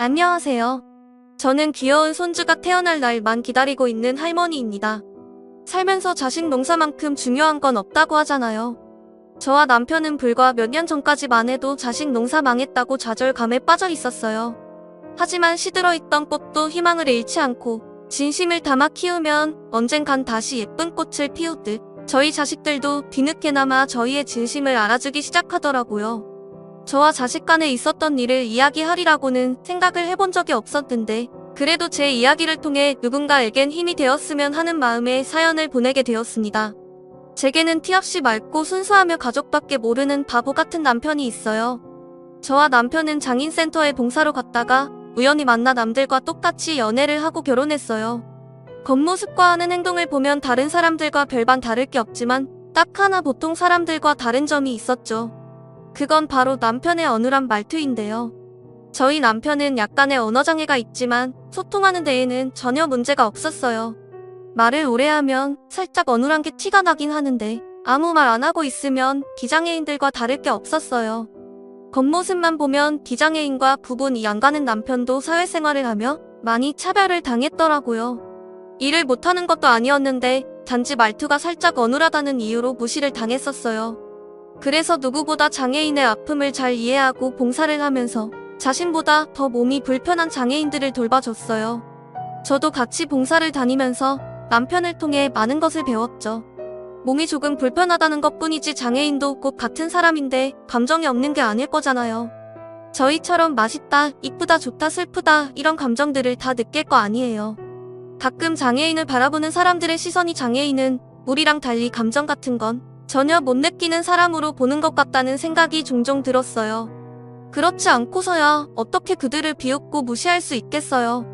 안녕하세요. 저는 귀여운 손주가 태어날 날만 기다리고 있는 할머니입니다. 살면서 자식 농사만큼 중요한 건 없다고 하잖아요. 저와 남편은 불과 몇 년 전까지만 해도 자식 농사 망했다고 좌절감에 빠져 있었어요. 하지만 시들어 있던 꽃도 희망을 잃지 않고 진심을 담아 키우면 언젠간 다시 예쁜 꽃을 피우듯 저희 자식들도 뒤늦게나마 저희의 진심을 알아주기 시작하더라고요. 저와 자식 간에 있었던 일을 이야기하리라고는 생각을 해본 적이 없었는데 그래도 제 이야기를 통해 누군가에겐 힘이 되었으면 하는 마음에 사연을 보내게 되었습니다. 제게는 티 없이 맑고 순수하며 가족밖에 모르는 바보 같은 남편이 있어요. 저와 남편은 장인센터에 봉사로 갔다가 우연히 만나 남들과 똑같이 연애를 하고 결혼했어요. 겉모습과 하는 행동을 보면 다른 사람들과 별반 다를 게 없지만 딱 하나 보통 사람들과 다른 점이 있었죠. 그건 바로 남편의 어눌한 말투인데요. 저희 남편은 약간의 언어장애가 있지만 소통하는 데에는 전혀 문제가 없었어요. 말을 오래 하면 살짝 어눌한 게 티가 나긴 하는데 아무 말 안 하고 있으면 비장애인들과 다를 게 없었어요. 겉모습만 보면 비장애인과 구분이 안 가는 남편도 사회생활을 하며 많이 차별을 당했더라고요. 일을 못하는 것도 아니었는데 단지 말투가 살짝 어눌하다는 이유로 무시를 당했었어요. 그래서 누구보다 장애인의 아픔을 잘 이해하고 봉사를 하면서 자신보다 더 몸이 불편한 장애인들을 돌봐줬어요. 저도 같이 봉사를 다니면서 남편을 통해 많은 것을 배웠죠. 몸이 조금 불편하다는 것뿐이지 장애인도 곧 같은 사람인데 감정이 없는 게 아닐 거잖아요. 저희처럼 맛있다, 이쁘다, 좋다, 슬프다 이런 감정들을 다 느낄 거 아니에요. 가끔 장애인을 바라보는 사람들의 시선이 장애인은 우리랑 달리 감정 같은 건 전혀 못 느끼는 사람으로 보는 것 같다는 생각이 종종 들었어요. 그렇지 않고서야 어떻게 그들을 비웃고 무시할 수 있겠어요.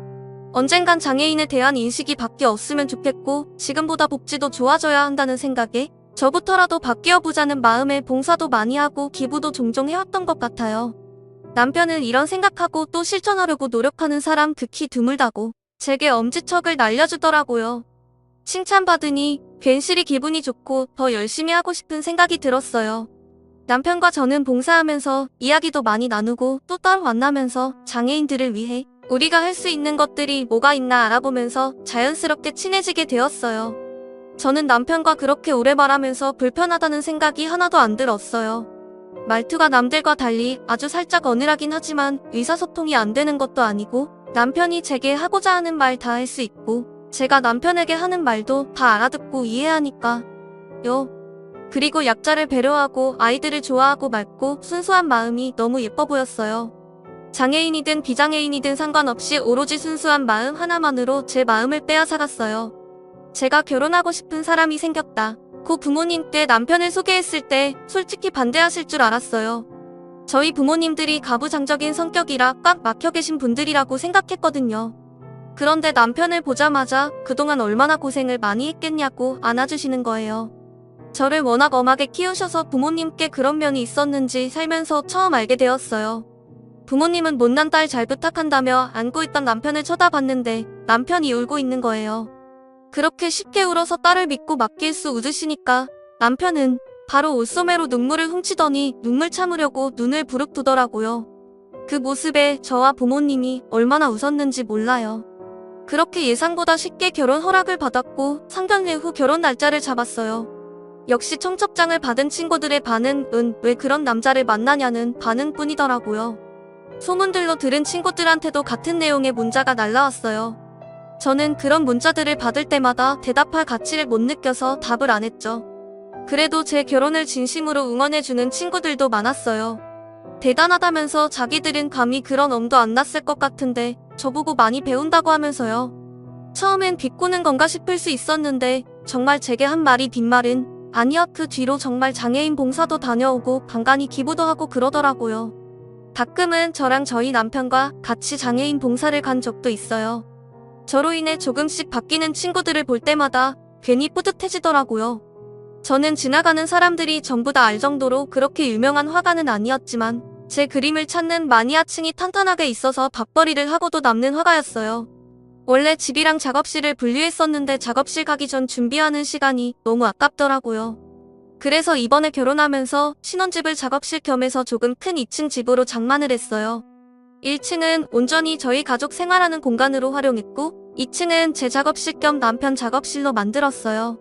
언젠간 장애인에 대한 인식이 바뀌었으면 좋겠고 지금보다 복지도 좋아져야 한다는 생각에 저부터라도 바뀌어보자는 마음에 봉사도 많이 하고 기부도 종종 해왔던 것 같아요. 남편은 이런 생각하고 또 실천하려고 노력하는 사람 극히 드물다고 제게 엄지척을 날려주더라고요. 칭찬받으니 괜시리 기분이 좋고 더 열심히 하고 싶은 생각이 들었어요. 남편과 저는 봉사하면서 이야기도 많이 나누고 또 따로 만나면서 장애인들을 위해 우리가 할 수 있는 것들이 뭐가 있나 알아보면서 자연스럽게 친해지게 되었어요. 저는 남편과 그렇게 오래 말하면서 불편하다는 생각이 하나도 안 들었어요. 말투가 남들과 달리 아주 살짝 어눌하긴 하지만 의사소통이 안 되는 것도 아니고 남편이 제게 하고자 하는 말 다 할 수 있고 제가 남편에게 하는 말도 다 알아듣고 이해하니까요. 그리고 약자를 배려하고 아이들을 좋아하고 맑고 순수한 마음이 너무 예뻐 보였어요. 장애인이든 비장애인이든 상관없이 오로지 순수한 마음 하나만으로 제 마음을 빼앗아갔어요. 제가 결혼하고 싶은 사람이 생겼다. 고 부모님께 남편을 소개했을 때 솔직히 반대하실 줄 알았어요. 저희 부모님들이 가부장적인 성격이라 꽉 막혀 계신 분들이라고 생각했거든요. 그런데 남편을 보자마자 그동안 얼마나 고생을 많이 했겠냐고 안아주시는 거예요. 저를 워낙 엄하게 키우셔서 부모님께 그런 면이 있었는지 살면서 처음 알게 되었어요. 부모님은 못난 딸 잘 부탁한다며 안고 있던 남편을 쳐다봤는데 남편이 울고 있는 거예요. 그렇게 쉽게 울어서 딸을 믿고 맡길 수 웃으시니까 남편은 바로 옷소매로 눈물을 훔치더니 눈물 참으려고 눈을 부릅뜨더라고요. 그 모습에 저와 부모님이 얼마나 웃었는지 몰라요. 그렇게 예상보다 쉽게 결혼 허락을 받았고 상견례 후 결혼 날짜를 잡았어요. 역시 청첩장을 받은 친구들의 반응은 왜 그런 남자를 만나냐는 반응뿐이더라고요. 소문들로 들은 친구들한테도 같은 내용의 문자가 날라왔어요. 저는 그런 문자들을 받을 때마다 대답할 가치를 못 느껴서 답을 안 했죠. 그래도 제 결혼을 진심으로 응원해주는 친구들도 많았어요. 대단하다면서 자기들은 감히 그런 엄도 안 났을 것 같은데 저보고 많이 배운다고 하면서요. 처음엔 비꼬는 건가 싶을 수 있었는데 정말 제게 한 말이 뒷말은 아니야. 그 뒤로 정말 장애인 봉사도 다녀오고 간간히 기부도 하고 그러더라고요. 가끔은 저랑 저희 남편과 같이 장애인 봉사를 간 적도 있어요. 저로 인해 조금씩 바뀌는 친구들을 볼 때마다 괜히 뿌듯해지더라고요. 저는 지나가는 사람들이 전부 다 알 정도로 그렇게 유명한 화가는 아니었지만 제 그림을 찾는 마니아층이 탄탄하게 있어서 밥벌이를 하고도 남는 화가였어요. 원래 집이랑 작업실을 분리했었는데 작업실 가기 전 준비하는 시간이 너무 아깝더라고요. 그래서 이번에 결혼하면서 신혼집을 작업실 겸해서 조금 큰 2층 집으로 장만을 했어요. 1층은 온전히 저희 가족 생활하는 공간으로 활용했고 2층은 제 작업실 겸 남편 작업실로 만들었어요.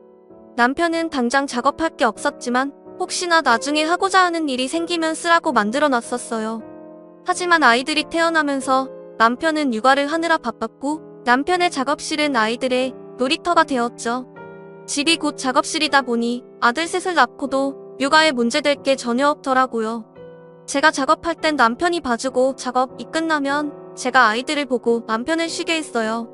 남편은 당장 작업할 게 없었지만 혹시나 나중에 하고자 하는 일이 생기면 쓰라고 만들어 놨었어요. 하지만 아이들이 태어나면서 남편은 육아를 하느라 바빴고 남편의 작업실은 아이들의 놀이터가 되었죠. 집이 곧 작업실이다 보니 아들 셋을 낳고도 육아에 문제될 게 전혀 없더라고요. 제가 작업할 땐 남편이 봐주고 작업이 끝나면 제가 아이들을 보고 남편을 쉬게 했어요.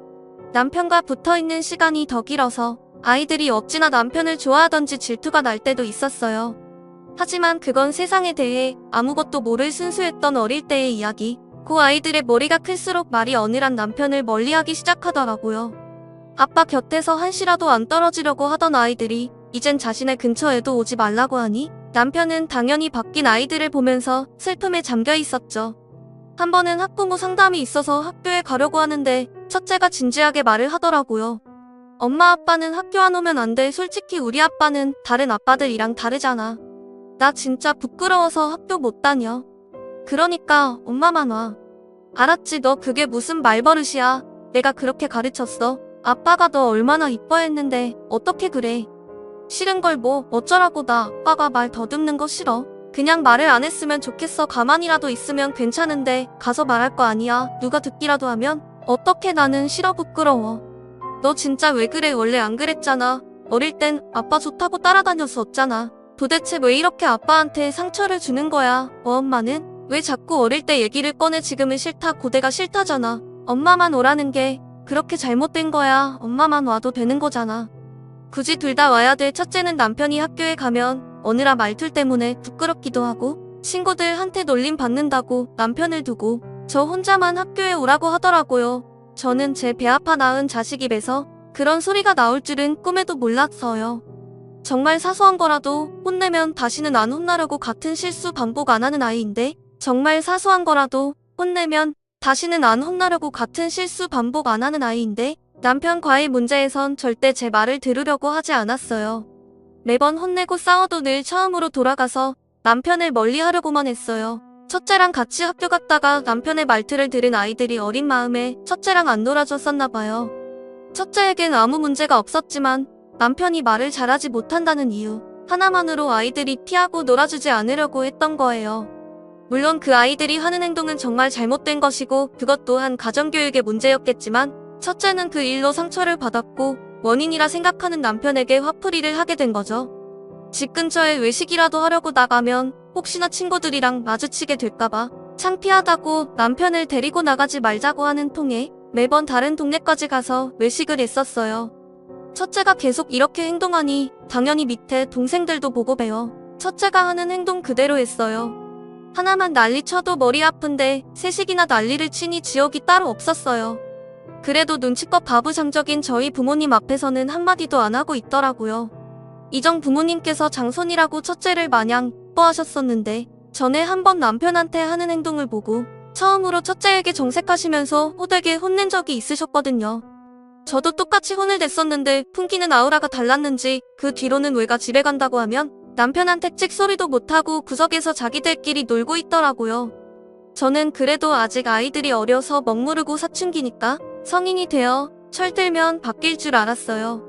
남편과 붙어있는 시간이 더 길어서 아이들이 어찌나 남편을 좋아하던지 질투가 날 때도 있었어요. 하지만 그건 세상에 대해 아무것도 모를 순수했던 어릴 때의 이야기. 그 아이들의 머리가 클수록 말이 어눌한 남편을 멀리하기 시작하더라고요. 아빠 곁에서 한시라도 안 떨어지려고 하던 아이들이 이젠 자신의 근처에도 오지 말라고 하니 남편은 당연히 바뀐 아이들을 보면서 슬픔에 잠겨 있었죠. 한 번은 학부모 상담이 있어서 학교에 가려고 하는데 첫째가 진지하게 말을 하더라고요. 엄마 아빠는 학교 안 오면 안 돼. 솔직히 우리 아빠는 다른 아빠들이랑 다르잖아. 나 진짜 부끄러워서 학교 못 다녀. 그러니까 엄마만 와. 알았지? 너 그게 무슨 말버릇이야. 내가 그렇게 가르쳤어. 아빠가 너 얼마나 이뻐했는데 어떻게 그래. 싫은 걸 뭐 어쩌라고. 나 아빠가 말 더듬는 거 싫어. 그냥 말을 안 했으면 좋겠어. 가만히라도 있으면 괜찮은데 가서 말할 거 아니야. 누가 듣기라도 하면 어떡해. 나는 싫어. 부끄러워. 너 진짜 왜 그래. 원래 안 그랬잖아. 어릴 땐 아빠 좋다고 따라다녔었잖아. 도대체 왜 이렇게 아빠한테 상처를 주는 거야. 엄마는 왜 자꾸 어릴 때 얘기를 꺼내. 지금은 싫다. 고대가 싫다잖아. 엄마만 오라는 게 그렇게 잘못된 거야. 엄마만 와도 되는 거잖아. 굳이 둘 다 와야 돼. 첫째는 남편이 학교에 가면 어느라 말툴 때문에 부끄럽기도 하고 친구들한테 놀림 받는다고 남편을 두고 저 혼자만 학교에 오라고 하더라고요. 저는 제 배 아파 낳은 자식 입에서 그런 소리가 나올 줄은 꿈에도 몰랐어요. 정말 사소한 거라도 혼내면 다시는 안 혼나려고 같은 실수 반복 안 하는 아이인데 정말 사소한 거라도 혼내면 다시는 안 혼나려고 같은 실수 반복 안 하는 아이인데 남편과의 문제에선 절대 제 말을 들으려고 하지 않았어요. 매번 혼내고 싸워도 늘 처음으로 돌아가서 남편을 멀리하려고만 했어요. 첫째랑 같이 학교 갔다가 남편의 말투를 들은 아이들이 어린 마음에 첫째랑 안 놀아줬었나 봐요. 첫째에겐 아무 문제가 없었지만 남편이 말을 잘하지 못한다는 이유 하나만으로 아이들이 피하고 놀아주지 않으려고 했던 거예요. 물론 그 아이들이 하는 행동은 정말 잘못된 것이고 그것 또한 가정교육의 문제였겠지만 첫째는 그 일로 상처를 받았고 원인이라 생각하는 남편에게 화풀이를 하게 된 거죠. 집 근처에 외식이라도 하려고 나가면 혹시나 친구들이랑 마주치게 될까봐 창피하다고 남편을 데리고 나가지 말자고 하는 통에 매번 다른 동네까지 가서 외식을 했었어요. 첫째가 계속 이렇게 행동하니 당연히 밑에 동생들도 보고 배워 첫째가 하는 행동 그대로 했어요. 하나만 난리 쳐도 머리 아픈데 셋이나 난리를 치니 지옥이 따로 없었어요. 그래도 눈치껏 바부장적인 저희 부모님 앞에서는 한마디도 안 하고 있더라고요. 이정 부모님께서 장손이라고 첫째를 마냥 이뻐하셨었는데 전에 한번 남편한테 하는 행동을 보고 처음으로 첫째에게 정색하시면서 호되게 혼낸 적이 있으셨거든요. 저도 똑같이 혼을 냈었는데 풍기는 아우라가 달랐는지 그 뒤로는 외가 집에 간다고 하면 남편한테 찍소리도 못하고 구석에서 자기들끼리 놀고 있더라고요. 저는 그래도 아직 아이들이 어려서 먹무르고 사춘기니까 성인이 되어 철들면 바뀔 줄 알았어요.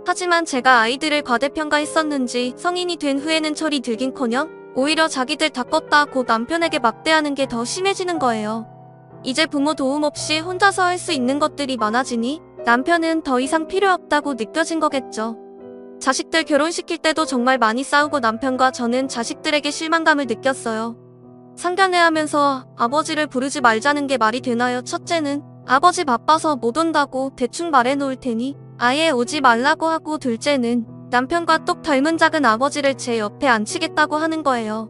하지만 제가 아이들을 과대평가했었는지 성인이 된 후에는 철이 들긴커녕 오히려 자기들 다 껐다고 남편에게 막대하는 게 더 심해지는 거예요. 이제 부모 도움 없이 혼자서 할 수 있는 것들이 많아지니 남편은 더 이상 필요 없다고 느껴진 거겠죠. 자식들 결혼시킬 때도 정말 많이 싸우고 남편과 저는 자식들에게 실망감을 느꼈어요. 상견례하면서 아버지를 부르지 말자는 게 말이 되나요? 첫째는 아버지 바빠서 못 온다고 대충 말해놓을 테니 아예 오지 말라고 하고 둘째는 남편과 똑 닮은 작은 아버지를 제 옆에 앉히겠다고 하는 거예요.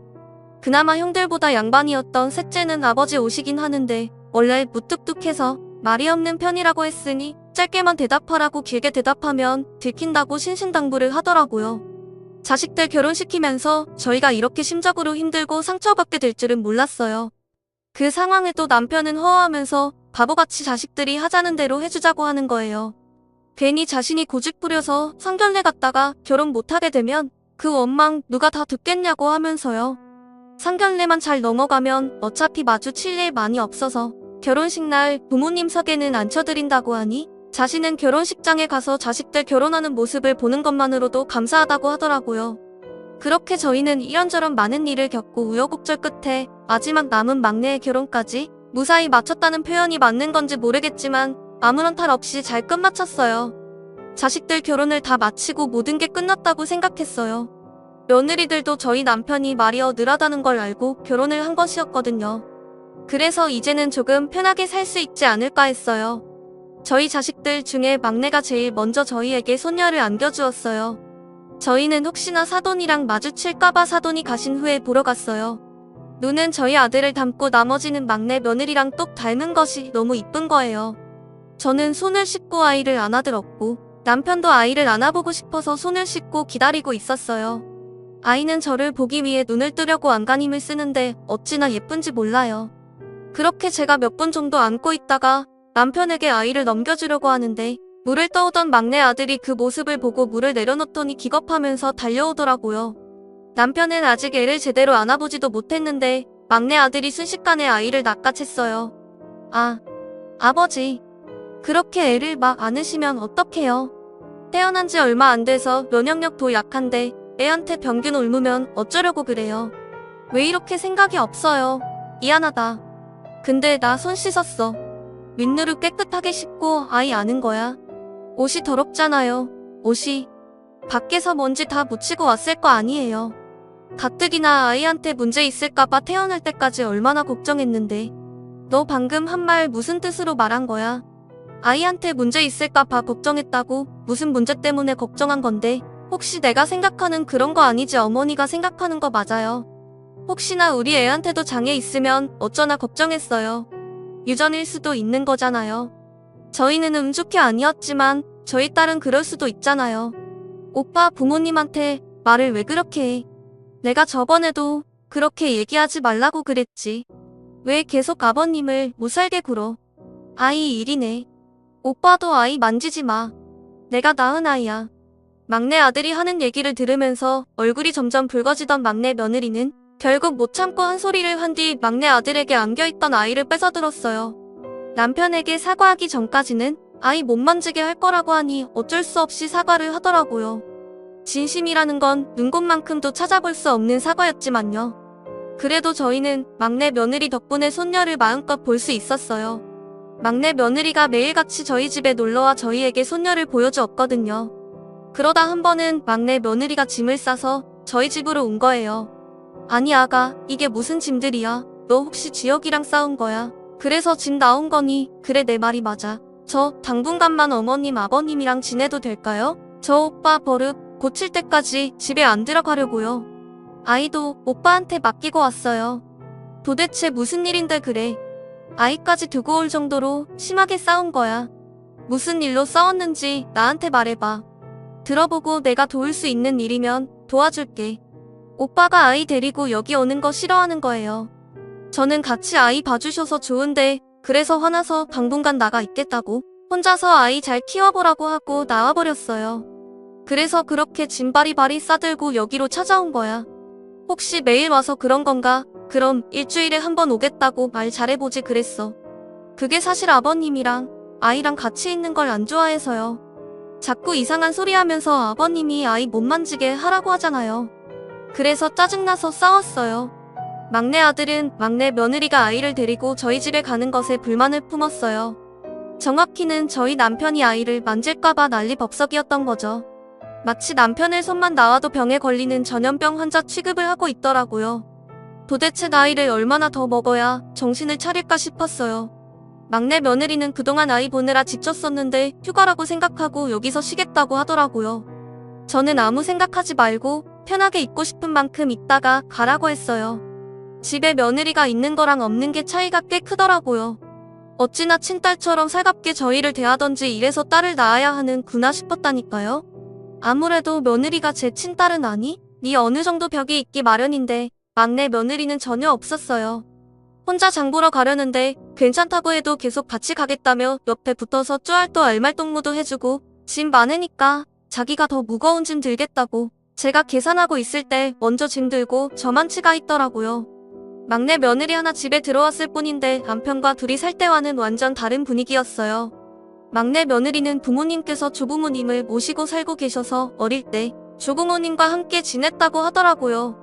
그나마 형들보다 양반이었던 셋째는 아버지 오시긴 하는데 원래 무뚝뚝해서 말이 없는 편이라고 했으니 짧게만 대답하라고 길게 대답하면 들킨다고 신신당부를 하더라고요. 자식들 결혼시키면서 저희가 이렇게 심적으로 힘들고 상처받게 될 줄은 몰랐어요. 그 상황에도 남편은 허허하면서 바보같이 자식들이 하자는 대로 해주자고 하는 거예요. 괜히 자신이 고집 부려서 상견례 갔다가 결혼 못하게 되면 그 원망 누가 다 듣겠냐고 하면서요. 상견례만 잘 넘어가면 어차피 마주칠 일 많이 없어서 결혼식 날 부모님 석에는 앉혀드린다고 하니 자신은 결혼식장에 가서 자식들 결혼하는 모습을 보는 것만으로도 감사하다고 하더라고요. 그렇게 저희는 이런저런 많은 일을 겪고 우여곡절 끝에 마지막 남은 막내의 결혼까지 무사히 마쳤다는 표현이 맞는 건지 모르겠지만 아무런 탈 없이 잘 끝마쳤어요. 자식들 결혼을 다 마치고 모든 게 끝났다고 생각했어요. 며느리들도 저희 남편이 말이 늘하다는 걸 알고 결혼을 한 것이었거든요. 그래서 이제는 조금 편하게 살 수 있지 않을까 했어요. 저희 자식들 중에 막내가 제일 먼저 저희에게 손녀를 안겨주었어요. 저희는 혹시나 사돈이랑 마주칠까봐 사돈이 가신 후에 보러 갔어요. 눈은 저희 아들을 닮고 나머지는 막내 며느리랑 똑 닮은 것이 너무 이쁜 거예요. 저는 손을 씻고 아이를 안아들었고 남편도 아이를 안아보고 싶어서 손을 씻고 기다리고 있었어요. 아이는 저를 보기 위해 눈을 뜨려고 안간힘을 쓰는데 어찌나 예쁜지 몰라요. 그렇게 제가 몇 분 정도 안고 있다가 남편에게 아이를 넘겨주려고 하는데 물을 떠오던 막내 아들이 그 모습을 보고 물을 내려놓더니 기겁하면서 달려오더라고요. 남편은 아직 애를 제대로 안아보지도 못했는데 막내 아들이 순식간에 아이를 낚아챘어요. 아, 아버지. 그렇게 애를 막 안으시면 어떡해요? 태어난 지 얼마 안 돼서 면역력도 약한데 애한테 병균 옮으면 어쩌려고 그래요? 왜 이렇게 생각이 없어요? 미안하다. 근데 나 손 씻었어. 윗누르 깨끗하게 씻고 아이 아는 거야. 옷이 더럽잖아요. 옷이. 밖에서 먼지 다 묻히고 왔을 거 아니에요. 가뜩이나 아이한테 문제 있을까봐 태어날 때까지 얼마나 걱정했는데. 너 방금 한 말 무슨 뜻으로 말한 거야? 아이한테 문제 있을까봐 걱정했다고? 무슨 문제 때문에 걱정한 건데? 혹시 내가 생각하는 그런 거 아니지? 어머니가 생각하는 거 맞아요. 혹시나 우리 애한테도 장애 있으면 어쩌나 걱정했어요. 유전일 수도 있는 거잖아요. 저희는 좋게 아니었지만 저희 딸은 그럴 수도 있잖아요. 오빠 부모님한테 말을 왜 그렇게 해? 내가 저번에도 그렇게 얘기하지 말라고 그랬지. 왜 계속 아버님을 못살게 굴어? 아이 일이네. 오빠도 아이 만지지 마. 내가 낳은 아이야. 막내 아들이 하는 얘기를 들으면서 얼굴이 점점 붉어지던 막내 며느리는 결국 못 참고 한 소리를 한 뒤 막내 아들에게 안겨있던 아이를 뺏어들었어요. 남편에게 사과하기 전까지는 아이 못 만지게 할 거라고 하니 어쩔 수 없이 사과를 하더라고요. 진심이라는 건 눈곱만큼도 찾아볼 수 없는 사과였지만요. 그래도 저희는 막내 며느리 덕분에 손녀를 마음껏 볼 수 있었어요. 막내 며느리가 매일같이 저희 집에 놀러와 저희에게 손녀를 보여주었거든요. 그러다 한 번은 막내 며느리가 짐을 싸서 저희 집으로 온 거예요. 아니 아가, 이게 무슨 짐들이야? 너 혹시 지혁이랑 싸운 거야? 그래서 짐 나온 거니? 그래 내 말이 맞아. 저 당분간만 어머님 아버님이랑 지내도 될까요? 저 오빠 버릇 고칠 때까지 집에 안 들어가려고요. 아이도 오빠한테 맡기고 왔어요. 도대체 무슨 일인데 그래? 아이까지 두고 올 정도로 심하게 싸운 거야. 무슨 일로 싸웠는지 나한테 말해봐. 들어보고 내가 도울 수 있는 일이면 도와줄게. 오빠가 아이 데리고 여기 오는 거 싫어하는 거예요. 저는 같이 아이 봐주셔서 좋은데 그래서 화나서 당분간 나가 있겠다고 혼자서 아이 잘 키워보라고 하고 나와버렸어요. 그래서 그렇게 짐 바리바리 싸들고 여기로 찾아온 거야. 혹시 매일 와서 그런 건가? 그럼 일주일에 한 번 오겠다고 말 잘해보지 그랬어. 그게 사실 아버님이랑 아이랑 같이 있는 걸 안 좋아해서요. 자꾸 이상한 소리 하면서 아버님이 아이 못 만지게 하라고 하잖아요. 그래서 짜증나서 싸웠어요. 막내 아들은 막내 며느리가 아이를 데리고 저희 집에 가는 것에 불만을 품었어요. 정확히는 저희 남편이 아이를 만질까봐 난리법석이었던 거죠. 마치 남편의 손만 나와도 병에 걸리는 전염병 환자 취급을 하고 있더라고요. 도대체 나이를 얼마나 더 먹어야 정신을 차릴까 싶었어요. 막내 며느리는 그동안 아이 보느라 지쳤었는데 휴가라고 생각하고 여기서 쉬겠다고 하더라고요. 저는 아무 생각하지 말고 편하게 있고 싶은 만큼 있다가 가라고 했어요. 집에 며느리가 있는 거랑 없는 게 차이가 꽤 크더라고요. 어찌나 친딸처럼 살갑게 저희를 대하던지 이래서 딸을 낳아야 하는구나 싶었다니까요. 아무래도 며느리가 제 친딸은 아니? 어느 정도 벽이 있기 마련인데 막내 며느리는 전혀 없었어요. 혼자 장 보러 가려는데 괜찮다고 해도 계속 같이 가겠다며 옆에 붙어서 쭈알도 알말동무도 해주고 짐 많으니까 자기가 더 무거운 짐 들겠다고 제가 계산하고 있을 때 먼저 짐 들고 저만 치가 있더라고요. 막내 며느리 하나 집에 들어왔을 뿐인데 남편과 둘이 살 때와는 완전 다른 분위기였어요. 막내 며느리는 부모님께서 조부모님을 모시고 살고 계셔서 어릴 때 조부모님과 함께 지냈다고 하더라고요.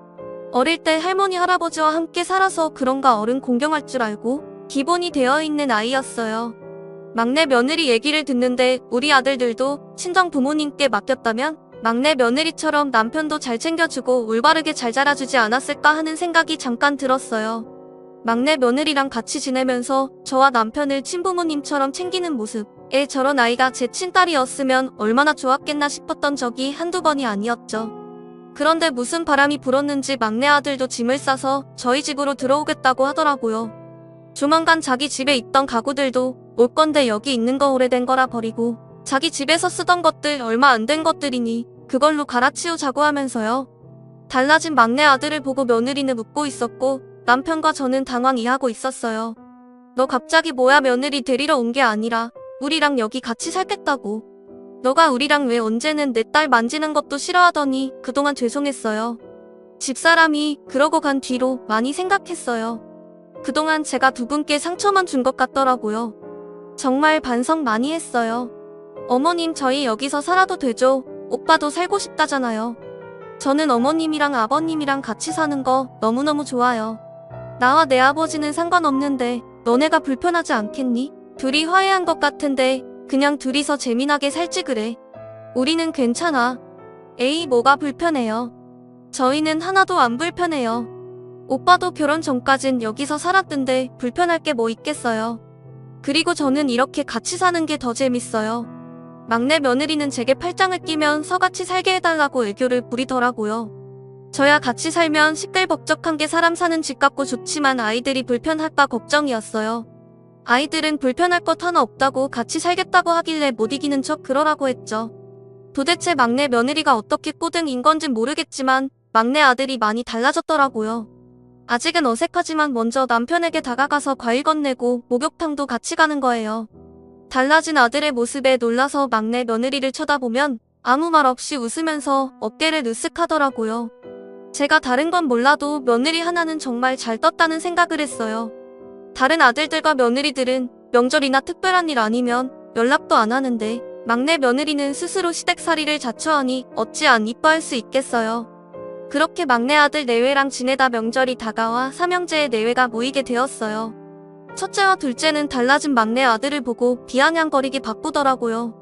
어릴 때 할머니 할아버지와 함께 살아서 그런가 어른 공경할 줄 알고 기본이 되어 있는 아이였어요. 막내 며느리 얘기를 듣는데 우리 아들들도 친정 부모님께 맡겼다면 막내 며느리처럼 남편도 잘 챙겨주고 올바르게 잘 자라주지 않았을까 하는 생각이 잠깐 들었어요. 막내 며느리랑 같이 지내면서 저와 남편을 친부모님처럼 챙기는 모습에 저런 아이가 제 친딸이었으면 얼마나 좋았겠나 싶었던 적이 한두 번이 아니었죠. 그런데 무슨 바람이 불었는지 막내 아들도 짐을 싸서 저희 집으로 들어오겠다고 하더라고요. 조만간 자기 집에 있던 가구들도 올 건데 여기 있는 거 오래된 거라 버리고 자기 집에서 쓰던 것들 얼마 안 된 것들이니 그걸로 갈아치우자고 하면서요. 달라진 막내 아들을 보고 며느리는 웃고 있었고 남편과 저는 당황해하고 있었어요. 너 갑자기 뭐야? 며느리 데리러 온 게 아니라 우리랑 여기 같이 살겠다고. 너가 우리랑 왜 언제는 내 딸 만지는 것도 싫어하더니 그동안 죄송했어요. 집사람이 그러고 간 뒤로 많이 생각했어요. 그동안 제가 두 분께 상처만 준 것 같더라고요. 정말 반성 많이 했어요. 어머님 저희 여기서 살아도 되죠? 오빠도 살고 싶다잖아요. 저는 어머님이랑 아버님이랑 같이 사는 거 너무너무 좋아요. 나와 내 아버지는 상관없는데 너네가 불편하지 않겠니? 둘이 화해한 것 같은데 그냥 둘이서 재미나게 살지 그래. 우리는 괜찮아. 에이 뭐가 불편해요. 저희는 하나도 안 불편해요. 오빠도 결혼 전까진 여기서 살았던데 불편할 게 뭐 있겠어요. 그리고 저는 이렇게 같이 사는 게 더 재밌어요. 막내 며느리는 제게 팔짱을 끼면서 같이 살게 해달라고 애교를 부리더라고요. 저야 같이 살면 시끌벅적한 게 사람 사는 집 같고 좋지만 아이들이 불편할까 걱정이었어요. 아이들은 불편할 것 하나 없다고 같이 살겠다고 하길래 못 이기는 척 그러라고 했죠. 도대체 막내 며느리가 어떻게 꼬등인 건진 모르겠지만 막내 아들이 많이 달라졌더라고요. 아직은 어색하지만 먼저 남편에게 다가가서 과일 건네고 목욕탕도 같이 가는 거예요. 달라진 아들의 모습에 놀라서 막내 며느리를 쳐다보면 아무 말 없이 웃으면서 어깨를 으쓱하더라고요. 제가 다른 건 몰라도 며느리 하나는 정말 잘 떴다는 생각을 했어요. 다른 아들들과 며느리들은 명절이나 특별한 일 아니면 연락도 안 하는데 막내 며느리는 스스로 시댁살이를 자처하니 어찌 안 이뻐할 수 있겠어요. 그렇게 막내 아들 내외랑 지내다 명절이 다가와 삼형제의 내외가 모이게 되었어요. 첫째와 둘째는 달라진 막내 아들을 보고 비아냥거리기 바쁘더라고요.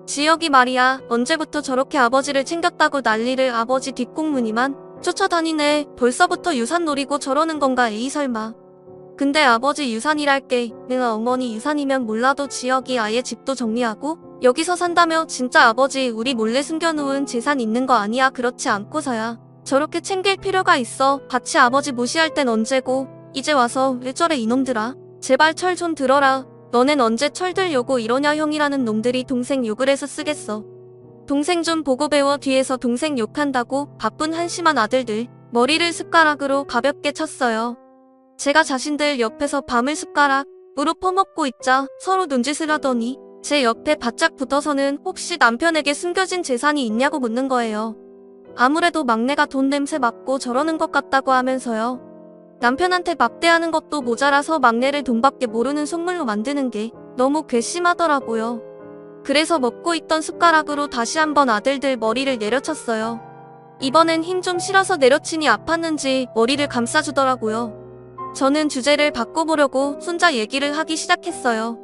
지혁이 말이야 언제부터 저렇게 아버지를 챙겼다고 난리를. 아버지 뒷공무니만 쫓아다니네. 벌써부터 유산 노리고 저러는 건가. 에이 설마. 근데 아버지 유산이랄게 내가 어머니 유산이면 몰라도 지혁이 아예 집도 정리하고 여기서 산다며. 진짜 아버지 우리 몰래 숨겨놓은 재산 있는 거 아니야? 그렇지 않고서야 저렇게 챙길 필요가 있어. 같이 아버지 무시할 땐 언제고 이제 와서 왜 저래 이놈들아. 제발 철 좀 들어라. 너넨 언제 철 들려고 이러냐. 형이라는 놈들이 동생 욕을 해서 쓰겠어. 동생 좀 보고 배워. 뒤에서 동생 욕한다고 바쁜 한심한 아들들 머리를 숟가락으로 가볍게 쳤어요. 제가 자신들 옆에서 밤을 숟가락으로 퍼먹고 있자 서로 눈짓을 하더니 제 옆에 바짝 붙어서는 혹시 남편에게 숨겨진 재산이 있냐고 묻는 거예요. 아무래도 막내가 돈 냄새 맡고 저러는 것 같다고 하면서요. 남편한테 막대하는 것도 모자라서 막내를 돈밖에 모르는 속물로 만드는 게 너무 괘씸하더라고요. 그래서 먹고 있던 숟가락으로 다시 한번 아들들 머리를 내려쳤어요. 이번엔 힘 좀 실어서 내려치니 아팠는지 머리를 감싸주더라고요. 저는 주제를 바꿔보려고 손자 얘기를 하기 시작했어요.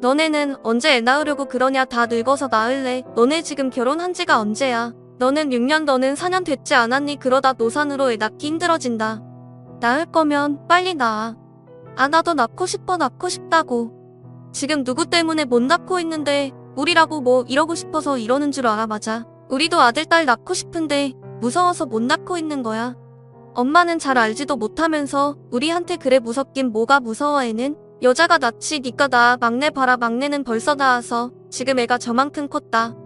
너네는 언제 애 낳으려고 그러냐. 다 늙어서 낳을래. 너네 지금 결혼한 지가 언제야. 너는 6년 너는 4년 됐지 않았니. 그러다 노산으로 애 낳기 힘들어진다. 낳을 거면 빨리 낳아. 아 나도 낳고 싶어. 낳고 싶다고. 지금 누구 때문에 못 낳고 있는데 우리라고 뭐 이러고 싶어서 이러는 줄 알아. 맞아. 우리도 아들 딸 낳고 싶은데 무서워서 못 낳고 있는 거야. 엄마는 잘 알지도 못하면서 우리한테 그래. 무섭긴 뭐가 무서워. 애는 여자가 낳지. 니까 낳아. 막내 봐라. 막내는 벌써 낳아서 지금 애가 저만큼 컸다.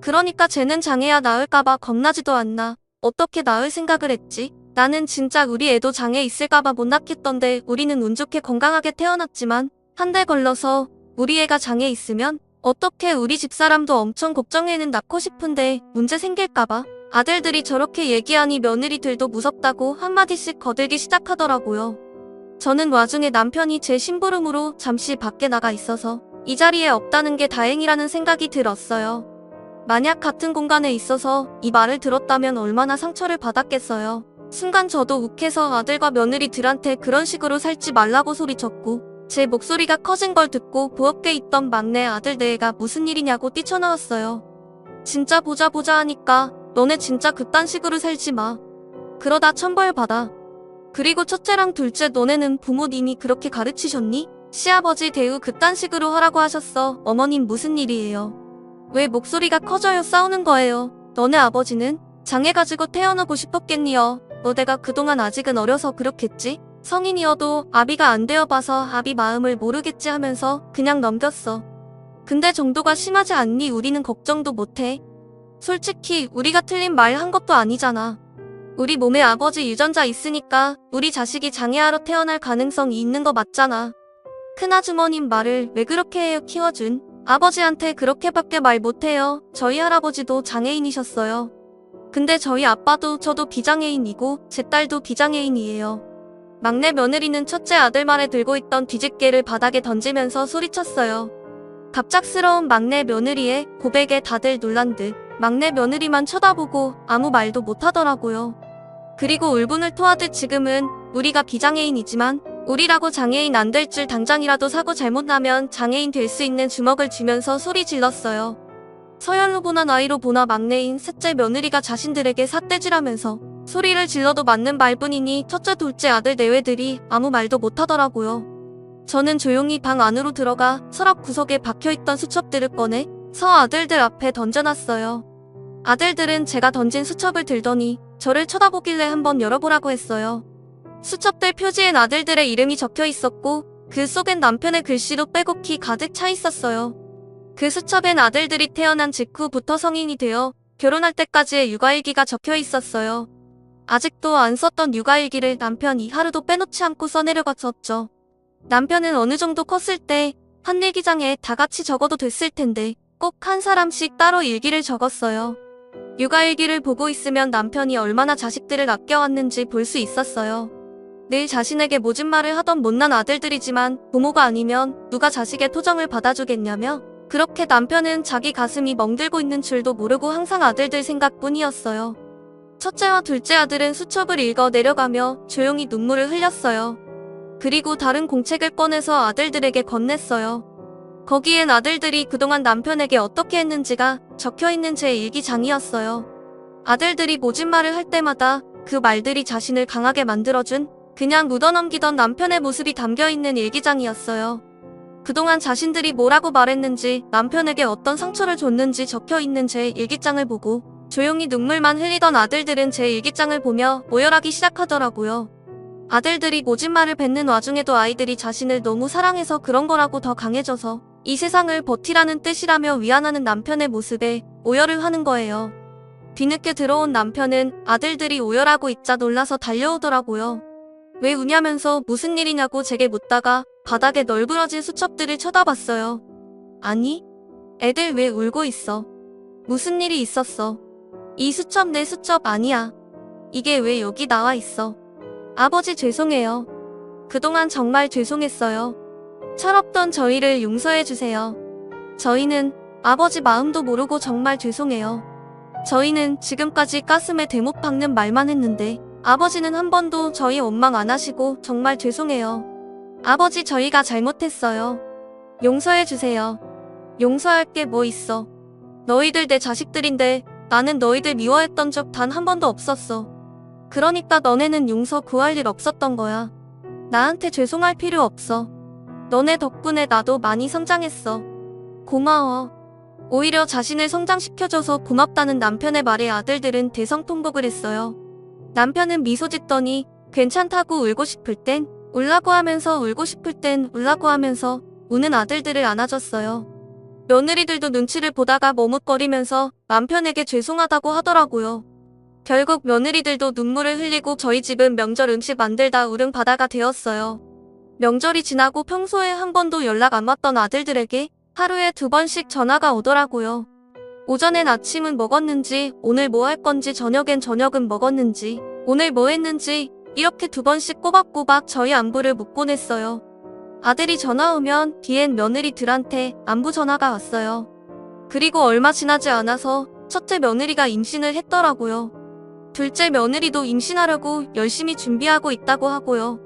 그러니까 쟤는 장애야. 낳을까봐 겁나지도 않나. 어떻게 낳을 생각을 했지? 나는 진짜 우리 애도 장애 있을까봐 못 낳겠던데 우리는 운 좋게 건강하게 태어났지만 한 달 걸러서 우리 애가 장애 있으면 어떻게. 우리 집사람도 엄청 걱정해는 낳고 싶은데 문제 생길까봐. 아들들이 저렇게 얘기하니 며느리들도 무섭다고 한마디씩 거들기 시작하더라고요. 저는 와중에 남편이 제 심부름으로 잠시 밖에 나가 있어서 이 자리에 없다는 게 다행이라는 생각이 들었어요. 만약 같은 공간에 있어서 이 말을 들었다면 얼마나 상처를 받았겠어요. 순간 저도 욱해서 아들과 며느리들한테 그런 식으로 살지 말라고 소리쳤고, 제 목소리가 커진 걸 듣고 부엌에 있던 막내 아들 네가 무슨 일이냐고 뛰쳐나왔어요. 진짜 보자 하니까 너네 진짜 그딴 식으로 살지 마. 그러다 천벌 받아. 그리고 첫째랑 둘째 너네는 부모님이 그렇게 가르치셨니? 시아버지 대우 그딴 식으로 하라고 하셨어. 어머님 무슨 일이에요? 왜 목소리가 커져요? 싸우는 거예요. 너네 아버지는 장애 가지고 태어나고 싶었겠니요. 너네가 그동안 아직은 어려서 그렇겠지? 성인이어도 아비가 안 되어봐서 아비 마음을 모르겠지 하면서 그냥 넘겼어. 근데 정도가 심하지 않니? 우리는 걱정도 못해. 솔직히 우리가 틀린 말 한 것도 아니잖아. 우리 몸에 아버지 유전자 있으니까 우리 자식이 장애아로 태어날 가능성이 있는 거 맞잖아. 큰아주머님 말을 왜 그렇게 해요? 키워준 아버지한테 그렇게밖에 말 못해요. 저희 할아버지도 장애인이셨어요. 근데 저희 아빠도 저도 비장애인이고 제 딸도 비장애인이에요. 막내 며느리는 첫째 아들 말에 들고 있던 뒤집개를 바닥에 던지면서 소리쳤어요. 갑작스러운 막내 며느리의 고백에 다들 놀란 듯 막내 며느리만 쳐다보고 아무 말도 못하더라고요. 그리고 울분을 토하듯 지금은 우리가 비장애인이지만 우리라고 장애인 안 될 줄 당장이라도 사고 잘못 나면 장애인 될 수 있는 주먹을 쥐면서 소리 질렀어요. 서열로 보나 나이로 보나 막내인 셋째 며느리가 자신들에게 삿대질하면서 소리를 질러도 맞는 말뿐이니 첫째 둘째 아들 내외들이 아무 말도 못하더라고요. 저는 조용히 방 안으로 들어가 서랍 구석에 박혀있던 수첩들을 꺼내 서 아들들 앞에 던져놨어요. 아들들은 제가 던진 수첩을 들더니 저를 쳐다보길래 한번 열어보라고 했어요. 수첩들 표지엔 아들들의 이름이 적혀 있었고 그 속엔 남편의 글씨로 빼곡히 가득 차 있었어요. 그 수첩엔 아들들이 태어난 직후부터 성인이 되어 결혼할 때까지의 육아일기가 적혀 있었어요. 아직도 안 썼던 육아일기를 남편이 하루도 빼놓지 않고 써내려갔었죠. 남편은 어느 정도 컸을 때 한 일기장에 다 같이 적어도 됐을 텐데 꼭 한 사람씩 따로 일기를 적었어요. 육아일기를 보고 있으면 남편이 얼마나 자식들을 아껴왔는지 볼 수 있었어요. 늘 자신에게 모진 말을 하던 못난 아들들이지만 부모가 아니면 누가 자식의 토정을 받아주겠냐며 그렇게 남편은 자기 가슴이 멍들고 있는 줄도 모르고 항상 아들들 생각뿐이었어요. 첫째와 둘째 아들은 수첩을 읽어 내려가며 조용히 눈물을 흘렸어요. 그리고 다른 공책을 꺼내서 아들들에게 건넸어요. 거기엔 아들들이 그동안 남편에게 어떻게 했는지가 적혀있는 제 일기장이었어요. 아들들이 모진 말을 할 때마다 그 말들이 자신을 강하게 만들어준 그냥 묻어넘기던 남편의 모습이 담겨있는 일기장이었어요. 그동안 자신들이 뭐라고 말했는지 남편에게 어떤 상처를 줬는지 적혀있는 제 일기장을 보고 조용히 눈물만 흘리던 아들들은 제 일기장을 보며 오열하기 시작하더라고요. 아들들이 모진 말을 뱉는 와중에도 아이들이 자신을 너무 사랑해서 그런 거라고 더 강해져서 이 세상을 버티라는 뜻이라며 위안하는 남편의 모습에 오열을 하는 거예요. 뒤늦게 들어온 남편은 아들들이 오열하고 있자 놀라서 달려오더라고요. 왜 우냐면서 무슨 일이냐고 제게 묻다가 바닥에 널브러진 수첩들을 쳐다봤어요. 아니, 애들 왜 울고 있어? 무슨 일이 있었어? 이 수첩 내 수첩 아니야. 이게 왜 여기 나와 있어? 아버지 죄송해요. 그동안 정말 죄송했어요. 철없던 저희를 용서해주세요. 저희는 아버지 마음도 모르고 정말 죄송해요. 저희는 지금까지 가슴에 대못 박는 말만 했는데 아버지는 한 번도 저희 원망 안 하시고 정말 죄송해요. 아버지 저희가 잘못했어요. 용서해주세요. 용서할 게 뭐 있어. 너희들 내 자식들인데 나는 너희들 미워했던 적 단 한 번도 없었어. 그러니까 너네는 용서 구할 일 없었던 거야. 나한테 죄송할 필요 없어. 너네 덕분에 나도 많이 성장했어. 고마워. 오히려 자신을 성장시켜줘서 고맙다는 남편의 말에 아들들은 대성통곡을 했어요. 남편은 미소 짓더니 괜찮다고 울고 싶을 땐 울라고 하면서 울고 싶을 땐 울라고 하면서 우는 아들들을 안아줬어요. 며느리들도 눈치를 보다가 머뭇거리면서 남편에게 죄송하다고 하더라고요. 결국 며느리들도 눈물을 흘리고 저희 집은 명절 음식 만들다 울음바다가 되었어요. 명절이 지나고 평소에 한 번도 연락 안 왔던 아들들에게 하루에 2번씩 전화가 오더라고요. 오전엔 아침은 먹었는지, 오늘 뭐 할 건지, 저녁엔 저녁은 먹었는지, 오늘 뭐 했는지, 이렇게 2번씩 꼬박꼬박 저희 안부를 묻곤 했어요. 아들이 전화 오면 뒤엔 며느리들한테 안부 전화가 왔어요. 그리고 얼마 지나지 않아서 첫째 며느리가 임신을 했더라고요. 둘째 며느리도 임신하려고 열심히 준비하고 있다고 하고요.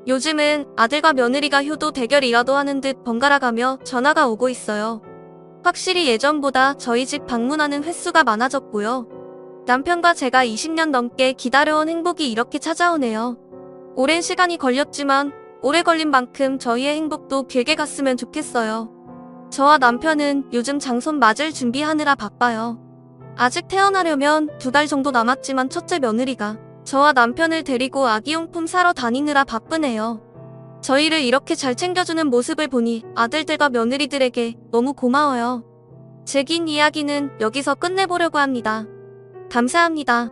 요즘은 아들과 며느리가 효도 대결이라도 하는 듯 번갈아가며 전화가 오고 있어요. 확실히 예전보다 저희 집 방문하는 횟수가 많아졌고요. 남편과 제가 20년 넘게 기다려온 행복이 이렇게 찾아오네요. 오랜 시간이 걸렸지만 오래 걸린 만큼 저희의 행복도 길게 갔으면 좋겠어요. 저와 남편은 요즘 장손 맞을 준비하느라 바빠요. 아직 태어나려면 2달 정도 남았지만 첫째 며느리가 저와 남편을 데리고 아기용품 사러 다니느라 바쁘네요. 저희를 이렇게 잘 챙겨주는 모습을 보니 아들들과 며느리들에게 너무 고마워요. 제 긴 이야기는 여기서 끝내보려고 합니다. 감사합니다.